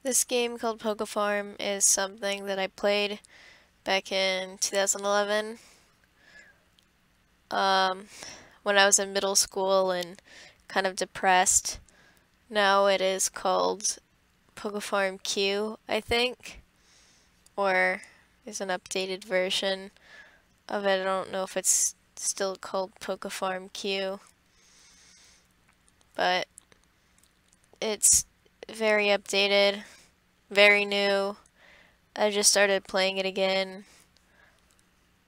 This game called Pokefarm is something that I played back in 2011 um, when I was in middle school and kind of depressed. Now it is called Pokefarm Q, I think, or is an updated version of it. I don't know if it's still called Pokefarm Q, but it's very updated, very new. I just started playing it again,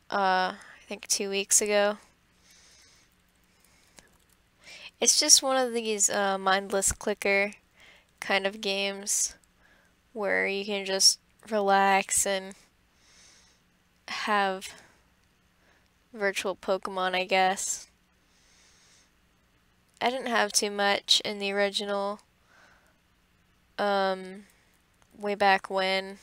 I think 2 weeks ago. It's just one of these mindless clicker kind of games where you can just relax and have virtual Pokemon, I guess. I didn't have too much in the original, way back when.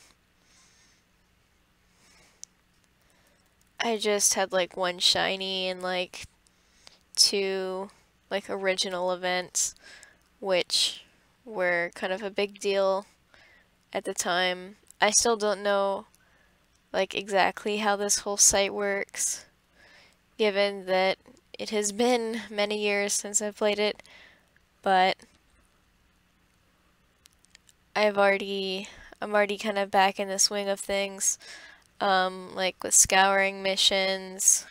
I just had like one shiny and like two like original events, which were kind of a big deal at the time. I still don't know like exactly how this whole site works, given that it has been many years since I've played it, but I'm already kind of back in the swing of things, like with scouring missions,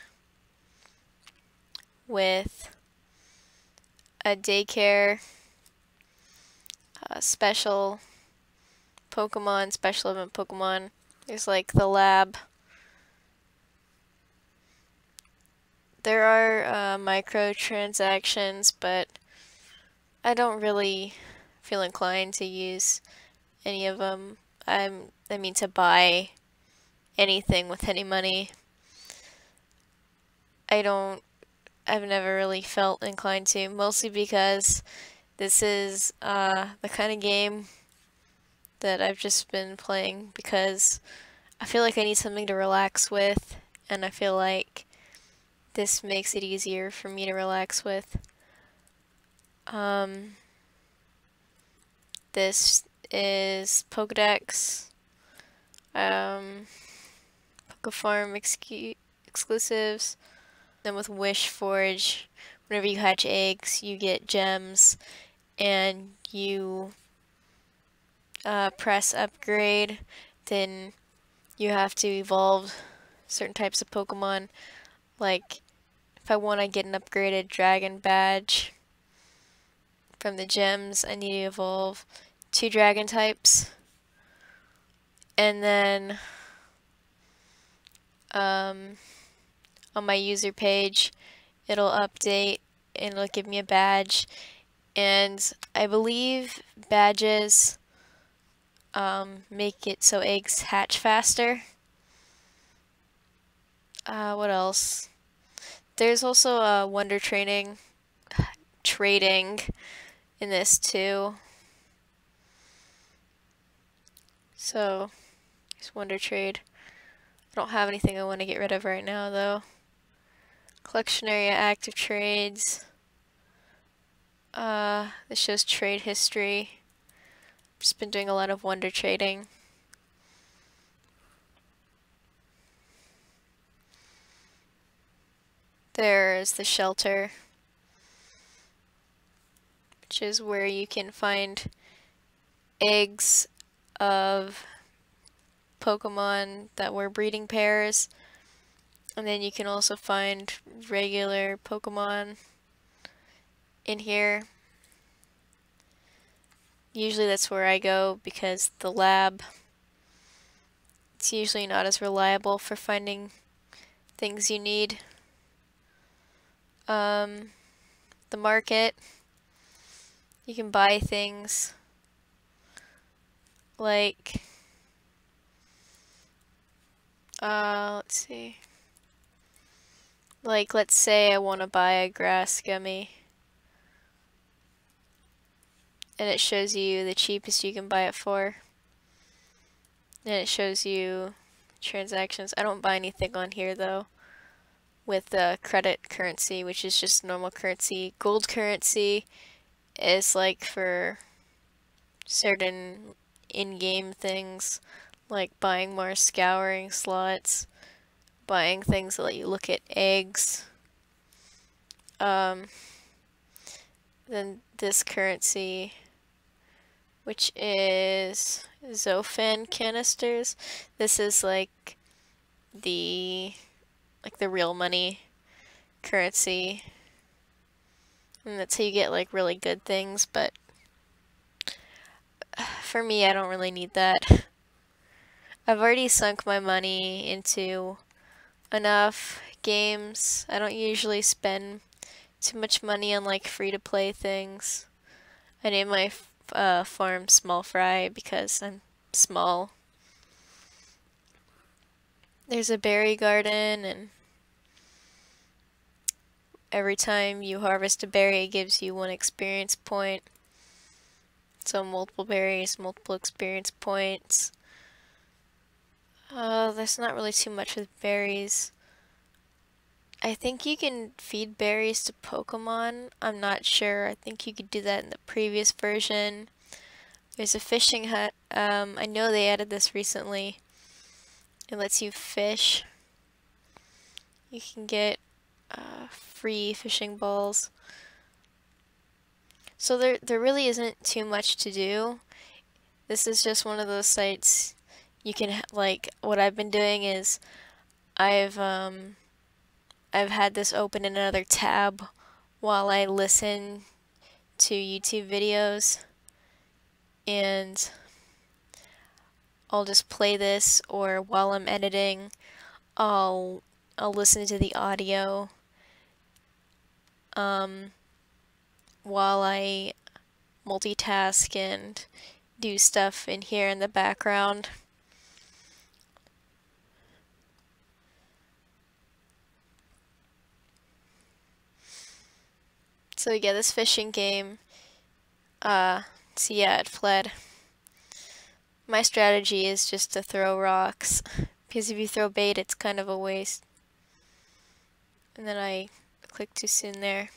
with a daycare, special Pokemon, special event Pokemon. There's like the lab. There are microtransactions, but I don't really feel inclined to use any of them. I mean to buy anything with any money. I've never really felt inclined to, mostly because this is the kind of game that I've just been playing because I feel like I need something to relax with, and I feel like this makes it easier for me to relax with. This is Pokedex, Pokefarm exclusives. Then with Wish Forge, whenever you hatch eggs, you get gems, and you press upgrade, then you have to evolve certain types of Pokemon. Like, if I want to get an upgraded dragon badge from the gems, I need to evolve 2 dragon types. And then on my user page, it'll update and it'll give me a badge. And I believe badges make it so eggs hatch faster. What else? There's also wonder trading in this too. So, just wonder trade. I don't have anything I want to get rid of right now though. Collection area, active trades. This shows trade history. Just been doing a lot of wonder trading. There's the shelter, which is where you can find eggs of Pokemon that were breeding pairs. And then you can also find regular Pokemon in here. Usually that's where I go because the lab, it's usually not as reliable for finding things you need. The market, you can buy things like, let's see. Like, let's say I want to buy a grass gummy. And it shows you the cheapest you can buy it for. And it shows you transactions. I don't buy anything on here though. With credit currency, which is just normal currency. Gold currency is like for certain in-game things, like buying more scouring slots, buying things that let you look at eggs. Then this currency, which is Zofan canisters. This is like the real money currency. And that's how you get like really good things, but for me, I don't really need that. I've already sunk my money into enough games. I don't usually spend too much money on like free-to-play things. I named my farm Small Fry because I'm small. There's a berry garden, and every time you harvest a berry, it gives you 1 experience point. So multiple berries, multiple experience points. There's not really too much with berries. I think you can feed berries to Pokemon. I'm not sure. I think you could do that in the previous version. There's a fishing hut. I know they added this recently. It lets you fish. You can get free fishing balls. So there really isn't too much to do. This is just one of those sites you can, like, what I've been doing is I've had this open in another tab while I listen to YouTube videos, and I'll just play this, or while I'm editing, I'll listen to the audio while I multitask and do stuff in here in the background. So yeah, this fishing game, so yeah, it fled. My strategy is just to throw rocks, because if you throw bait, it's kind of a waste. And then I clicked too soon there.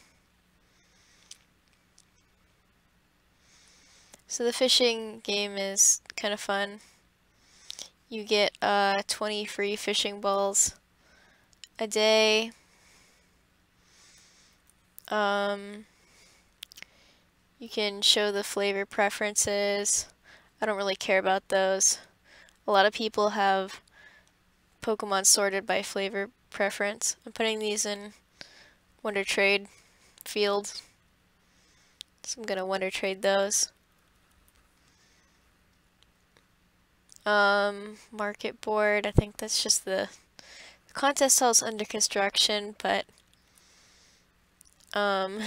So the fishing game is kind of fun. You get 20 free fishing balls a day. You can show the flavor preferences. I don't really care about those. A lot of people have Pokemon sorted by flavor preference. I'm putting these in Wonder Trade fields, so I'm gonna Wonder Trade those. Market board, I think that's just the contest hall's under construction, but can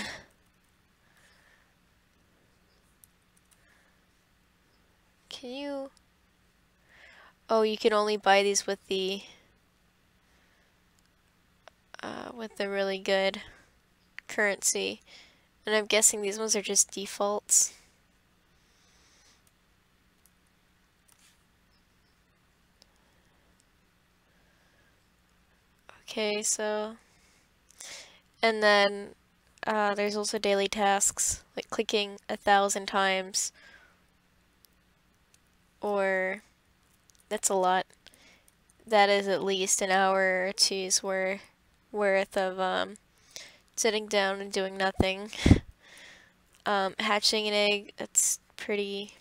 you, oh, you can only buy these with the really good currency, and I'm guessing these ones are just defaults. Okay, so, and then there's also daily tasks, like clicking 1,000 times, or that's a lot. That is at least an hour or two's worth of sitting down and doing nothing. Hatching an egg, that's pretty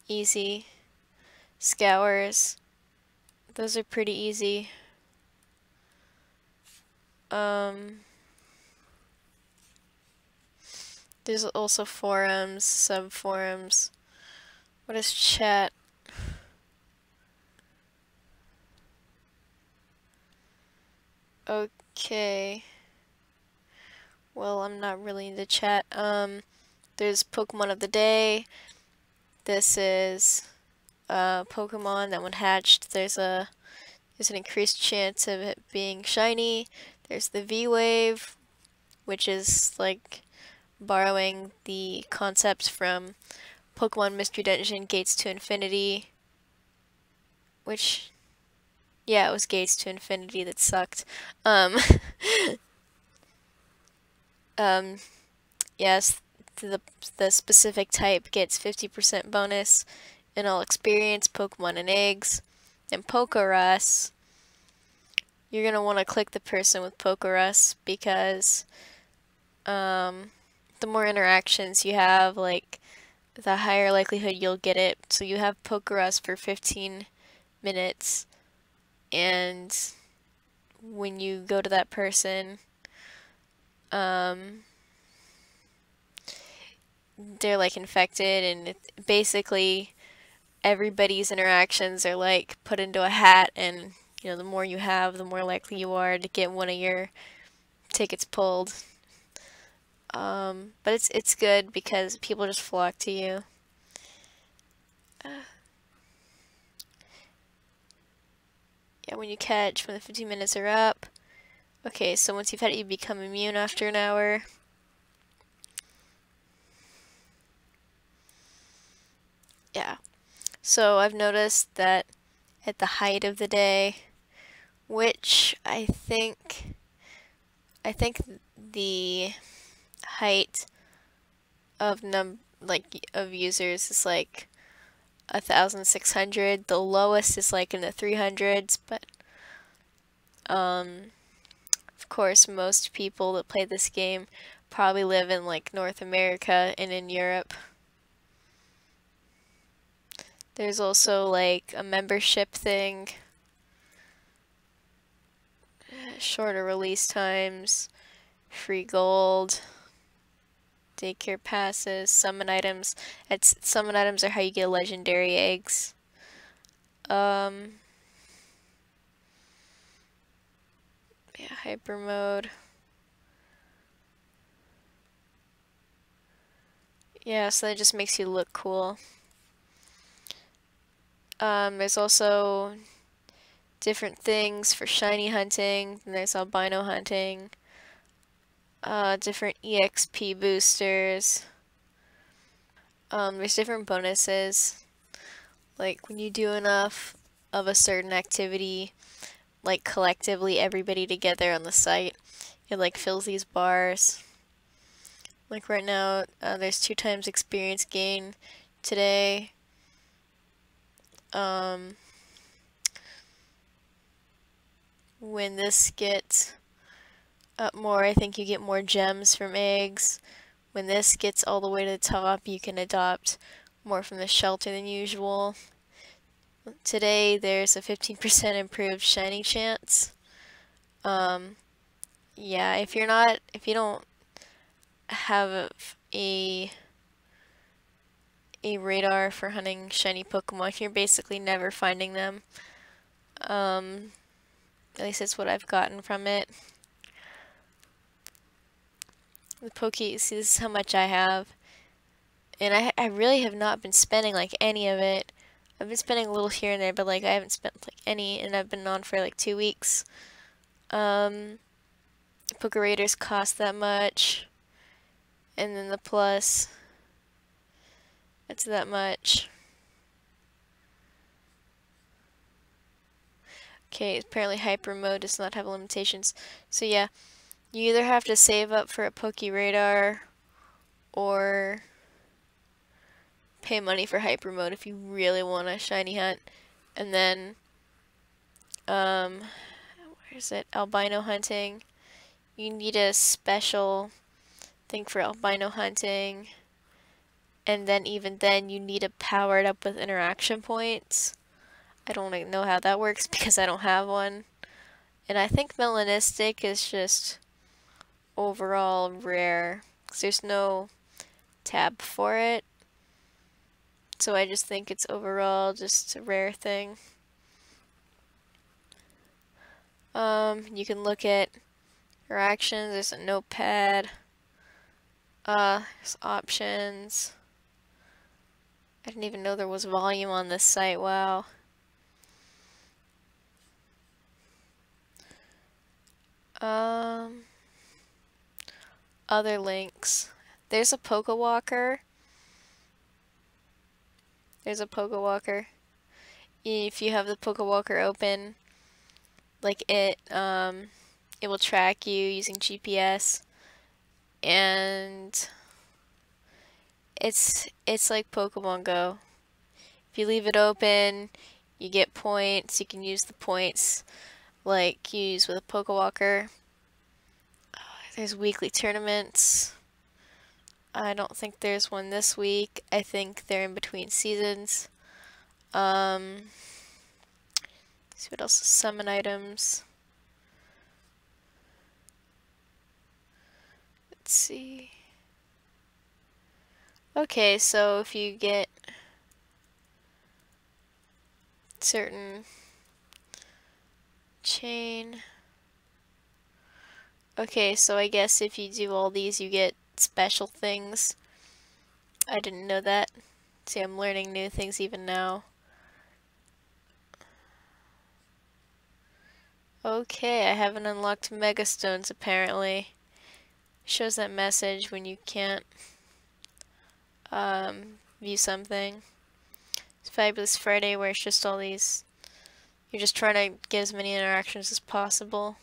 easy. Scours, those are pretty easy. There's also forums, sub-forums. What is chat? Okay. Well, I'm not really into chat. There's Pokemon of the Day. This is Pokemon that when hatched, there's an increased chance of it being shiny. There's the V-Wave, which is like borrowing the concept from Pokemon Mystery Dungeon Gates to Infinity, which, yeah, it was Gates to Infinity that sucked. Yes, the specific type gets 50% bonus and I'll experience Pokemon and eggs. And Pokerus, you're going to want to click the person with Pokerus because the more interactions you have, like, the higher likelihood you'll get it. So you have Pokerus for 15 minutes, and when you go to that person, they're like infected, and basically everybody's interactions are like put into a hat, and you know, the more you have, the more likely you are to get one of your tickets pulled. But it's good because people just flock to you. Yeah, when you catch, when the 15 minutes are up. Okay, so once you've had it, you become immune after an hour. Yeah. So I've noticed that at the height of the day, which I think the height of of users is like 1,600. The lowest is like in the 300s, but of course most people that play this game probably live in like North America and in Europe. There's also like a membership thing, shorter release times, free gold, daycare passes, summon items. Summon items are how you get legendary eggs. Yeah, hyper mode. Yeah, so that just makes you look cool. There's also different things for shiny hunting, and there's albino hunting. Different EXP boosters. There's different bonuses. Like when you do enough of a certain activity, like collectively everybody together on the site, it like fills these bars. Like right now, there's 2 times experience gain today. When this gets up more, I think you get more gems from eggs. When this gets all the way to the top, you can adopt more from the shelter than usual. Today, there's a 15% improved shiny chance. Yeah, if you don't have a radar for hunting shiny Pokemon, you're basically never finding them. At least that's what I've gotten from it. The see, this is how much I have. And I really have not been spending like any of it. I've been spending a little here and there, but like I haven't spent like any, and I've been on for like 2 weeks. Pokerators cost that much. And then the plus, it's that much. Okay, apparently hyper mode does not have limitations. So yeah, you either have to save up for a Pokeradar or pay money for hyper mode if you really want a shiny hunt. And then, where is it? Albino hunting. You need a special thing for albino hunting. And then even then, you need it powered up with interaction points. I don't know how that works because I don't have one. And I think melanistic is just overall rare, because there's no tab for it. So I just think it's overall just a rare thing. You can look at your actions. There's a notepad. There's options. I didn't even know there was volume on this site. Wow. Other links. There's a PokeWalker. There's a PokeWalker. If you have the PokeWalker open, like it will track you using GPS, and it's like Pokemon Go. If you leave it open, you get points. You can use the points like you use with a PokeWalker. There's weekly tournaments. I don't think there's one this week. I think they're in between seasons. See what else is summon items. Let's see. Okay, so if you get certain chain. Okay, so I guess if you do all these, you get special things. I didn't know that. See, I'm learning new things even now. Okay, I haven't unlocked Megastones apparently. Shows that message when you can't view something. It's Fabulous Friday where it's just all these. You're just trying to get as many interactions as possible.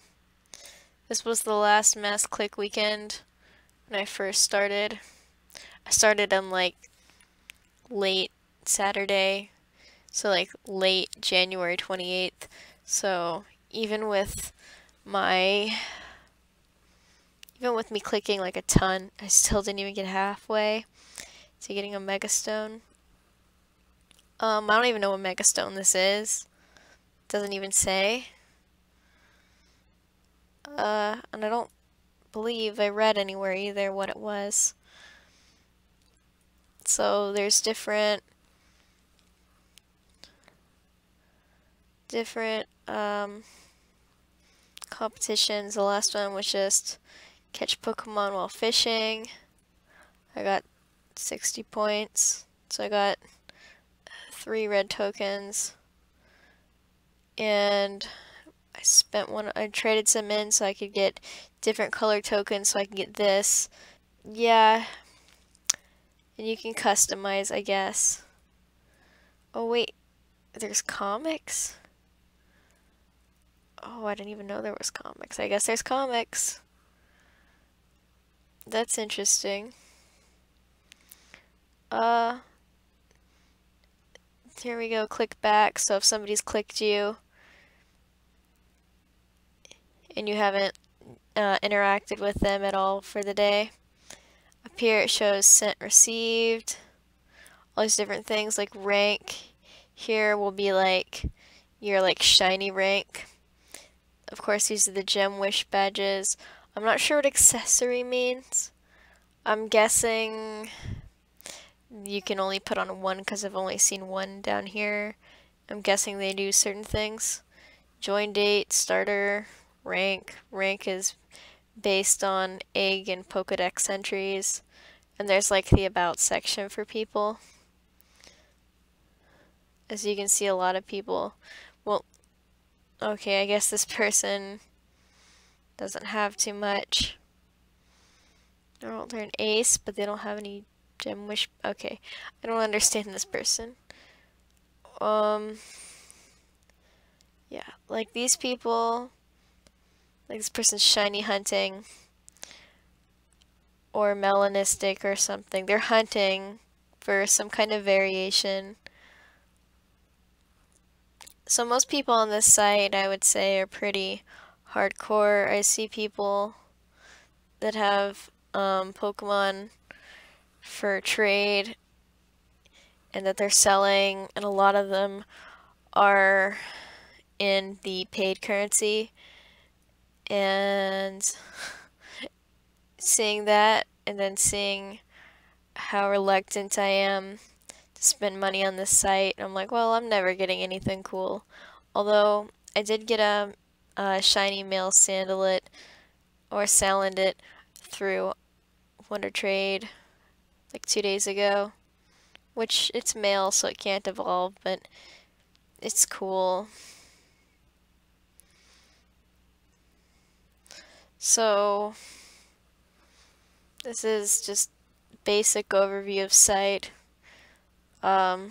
This was the last mass click weekend when I first started. I started on like late Saturday, so like late January 28th. So even with me clicking like a ton, I still didn't even get halfway to getting a Megastone. I don't even know what Megastone this is. Doesn't even say. And I don't believe I read anywhere either what it was. So there's different competitions. The last one was just catch Pokemon while fishing. I got 60 points, so I got 3 red tokens, and I traded some in so I could get different color tokens so I can get this. Yeah, and you can customize, I guess. Oh wait, there's comics? Oh, I didn't even know there was comics. I guess there's comics. That's interesting. Here we go, click back. So if somebody's clicked you and you haven't interacted with them at all for the day, up here it shows sent, received, all these different things like rank. Here will be like your like shiny rank. Of course, these are the gem wish badges. I'm not sure what accessory means. I'm guessing you can only put on one because I've only seen one down here. I'm guessing they do certain things. Join date, starter, rank. Rank is based on egg and Pokedex entries. And there's like the about section for people. As you can see, a lot of people, well, okay, I guess this person doesn't have too much. They're an ace, but they don't have any gem wish. Okay, I don't understand this person. Yeah, like these people, like this person's shiny hunting or melanistic or something. They're hunting for some kind of variation. So most people on this site, I would say, are pretty hardcore. I see people that have Pokemon for trade and that they're selling, and a lot of them are in the paid currency. And seeing that, and then seeing how reluctant I am to spend money on this site, I'm like, well, I'm never getting anything cool. Although I did get a shiny male Salandit or Salandit through Wonder Trade like 2 days ago, which it's male, so it can't evolve, but it's cool. So this is just basic overview of site. Oh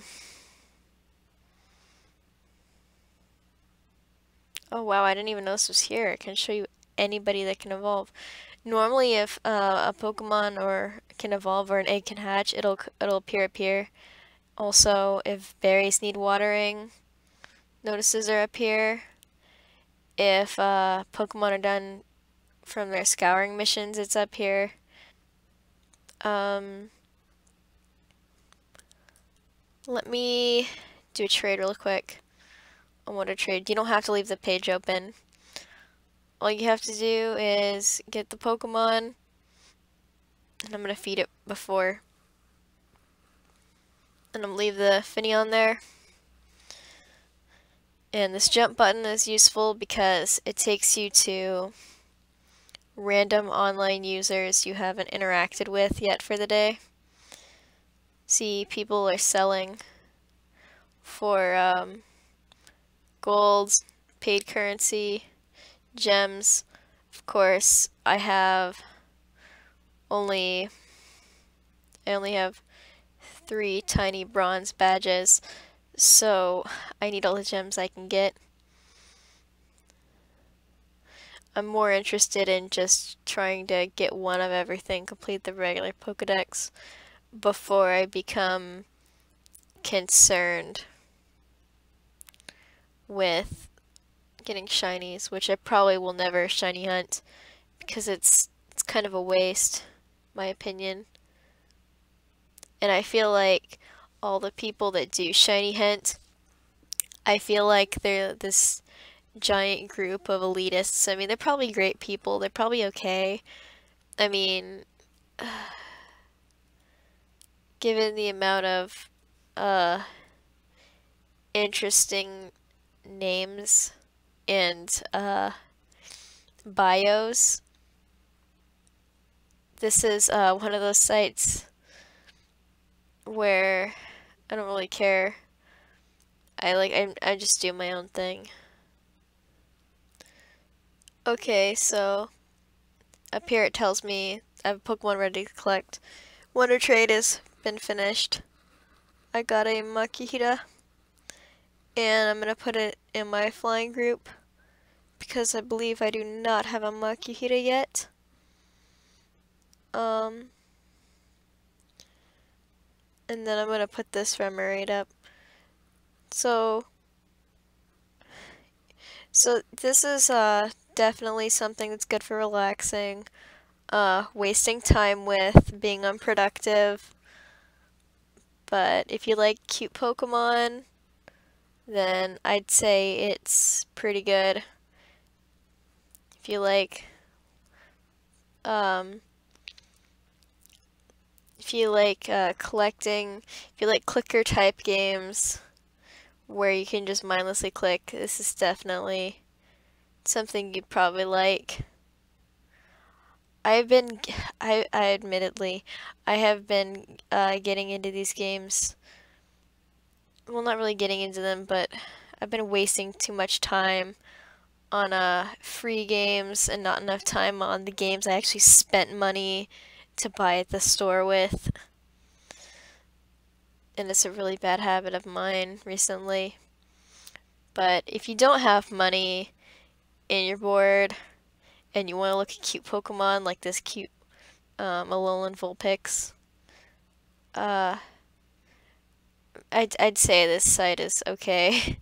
wow, I didn't even know this was here. I can show you anybody that can evolve. Normally, if a Pokemon or can evolve or an egg can hatch, it'll appear up here. Also, if berries need watering, notices are up here. If Pokemon are done from their scouring missions, it's up here. Um, Let me do a trade real quick. I want to trade. You don't have to leave the page open. All you have to do is get the Pokemon, and I'm going to feed it before. And I'm going to leave the Finny on there. And this jump button is useful because it takes you to random online users you haven't interacted with yet for the day. See, people are selling for gold, paid currency, gems. Of course, I only have 3 tiny bronze badges, so I need all the gems I can get. I'm more interested in just trying to get one of everything, complete the regular Pokedex, before I become concerned with getting shinies, which I probably will never shiny hunt because it's kind of a waste, my opinion. And I feel like all the people that do shiny hunt, I feel like they're this giant group of elitists. I mean, they're probably great people. They're probably okay. I mean, given the amount of interesting names and bios, this is one of those sites where I don't really care. I just do my own thing. Okay, so up here it tells me I have a Pokemon ready to collect. Wonder Trade has been finished. I got a Makihita, and I'm gonna put it in my flying group because I believe I do not have a Makihita yet. And then I'm gonna put this Remoraid up. So this is definitely something that's good for relaxing, wasting time with, being unproductive. But if you like cute Pokemon, then I'd say it's pretty good. If you like, collecting, if you like clicker type games where you can just mindlessly click, this is definitely something you'd probably like. I admittedly, I have been getting into these games. Well, not really getting into them, but I've been wasting too much time on free games and not enough time on the games I actually spent money to buy at the store with. And it's a really bad habit of mine recently. But if you don't have money and you're bored and you want to look at cute Pokemon like this cute Alolan Vulpix, I'd say this site is okay.